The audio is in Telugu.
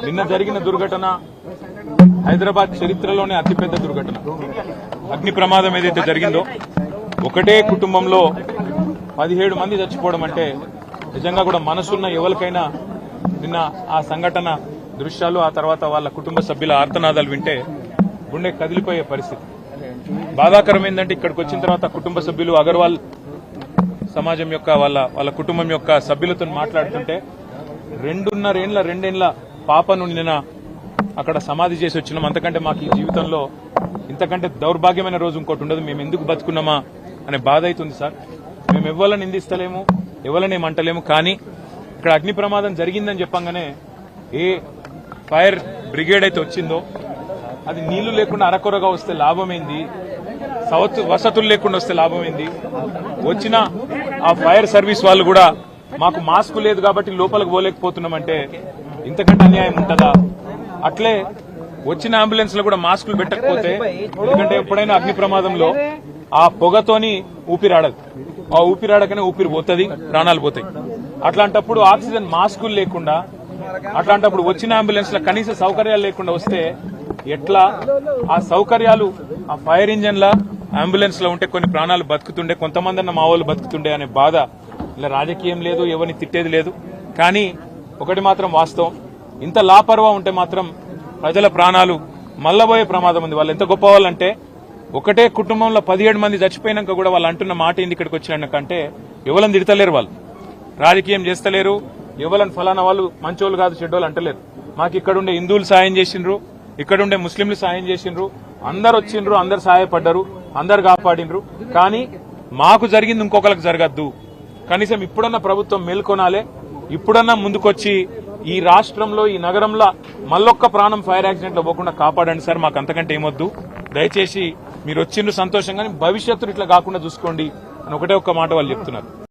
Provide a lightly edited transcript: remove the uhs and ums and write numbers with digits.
నిన్న జరిగిన దుర్ఘటన హైదరాబాద్ చరిత్రలోనే అతిపెద్ద దుర్ఘటన. అగ్ని ప్రమాదం ఏదైతే జరిగిందో ఒకటే కుటుంబంలో 17 మంది చచ్చిపోవడం అంటే నిజంగా కూడా మనసున్న ఎవరికైనా నిన్న ఆ సంఘటన దృశ్యాలు ఆ తర్వాత వాళ్ళ కుటుంబ సభ్యుల ఆర్తనాదాలు వింటే గుండె కదిలిపోయే పరిస్థితి. బాధాకరం ఏంటంటే ఇక్కడికి వచ్చిన తర్వాత కుటుంబ సభ్యులు అగర్వాల్ సమాజం యొక్క వాళ్ళ కుటుంబం యొక్క సభ్యులతో మాట్లాడుతుంటే 2.5 ఏళ్ల పాపను నిన్న అక్కడ సమాధి చేసి వచ్చినాం. అంతకంటే మాకు ఈ జీవితంలో ఇంతకంటే దౌర్భాగ్యమైన రోజు ఇంకోటి ఉండదు. మేము ఎందుకు బతుకున్నామా అనే బాధ అవుతుంది సార్. మేము ఎవరిని నిందిస్తలేము, ఎవరిని ఏమంటలేము. కానీ ఇక్కడ అగ్ని ప్రమాదం జరిగిందని చెప్పంగానే ఏ ఫైర్ బ్రిగేడ్ అయితే వచ్చిందో అది నీళ్లు లేకుండా అరకొరగా వస్తే లాభమైంది, వసతులు లేకుండా వస్తే లాభమైంది. వచ్చిన ఆ ఫైర్ సర్వీస్ వాళ్ళు కూడా మాకు మాస్క్ లేదు కాబట్టి లోపలికి పోలేకపోతున్నామంటే ఇంతకంటే అన్యాయం ఉంటుందా? అట్లే వచ్చిన అంబులెన్స్ లో కూడా మాస్కులు పెట్టకపోతే, ఎందుకంటే ఎప్పుడైనా అగ్ని ప్రమాదంలో ఆ పొగతోని ఊపిరాడదు, ఆ ఊపిరాడకనే ఊపిరి పోతుంది, ప్రాణాలు పోతాయి. అట్లాంటప్పుడు ఆక్సిజన్ మాస్కులు లేకుండా, అట్లాంటప్పుడు వచ్చిన అంబులెన్స్ లో కనీస సౌకర్యాలు లేకుండా వస్తే ఎట్లా? ఆ సౌకర్యాలు ఆ ఫైర్ ఇంజన్ల అంబులెన్స్ లో ఉంటే కొన్ని ప్రాణాలు బతుకుతుండే, కొంతమంది అన్న మా వాళ్ళు బతుకుతుండే అనే బాధ. ఇలా రాజకీయం లేదు, ఎవరిని తిట్టేది లేదు. కానీ ఒకటి మాత్రం వాస్తవం, ఇంత లాపర్వా ఉంటే మాత్రం ప్రజల ప్రాణాలు మల్లబోయే ప్రమాదం ఉంది. వాళ్ళు ఎంత గొప్ప వాళ్ళంటే ఒకటే కుటుంబంలో 17 మంది చచ్చిపోయినాక కూడా వాళ్ళు అంటున్న మాట ఏంది ఇక్కడికి వచ్చినాకంటే ఎవరిని తిడతలేరు, వాళ్ళు రాజకీయం చేస్తలేరు, ఎవరిని ఫలానా వాళ్ళు మంచోళ్ళు కాదు చెడ్డోళ్ళు అంటలేరు. మాకు ఇక్కడుండే హిందువులు సాయం చేసిండ్రు, ఇక్కడుండే ముస్లింలు సాయం చేసిండ్రు, అందరు వచ్చిండ్రు, అందరు సహాయపడ్డారు, అందరు కాపాడిండ్రు. కానీ మాకు జరిగింది ఇంకొకరికి జరగద్దు. కనీసం ఇప్పుడన్నా ప్రభుత్వం మేల్కొనాలే, ఇప్పుడన్నా ముందుకొచ్చి ఈ రాష్ట్రంలో ఈ నగరంలో మళ్ళొక్క ప్రాణం ఫైర్ యాక్సిడెంట్ లో పోకుండా కాపాడండి సార్. మాకు అంతకంటే ఏమొద్దు. దయచేసి మీరు వచ్చిండ్రు సంతోషంగా, భవిష్యత్తులో ఇట్లా కాకుండా చూసుకోండి అని ఒకటే ఒక్క మాట వాళ్ళు చెప్తున్నారు.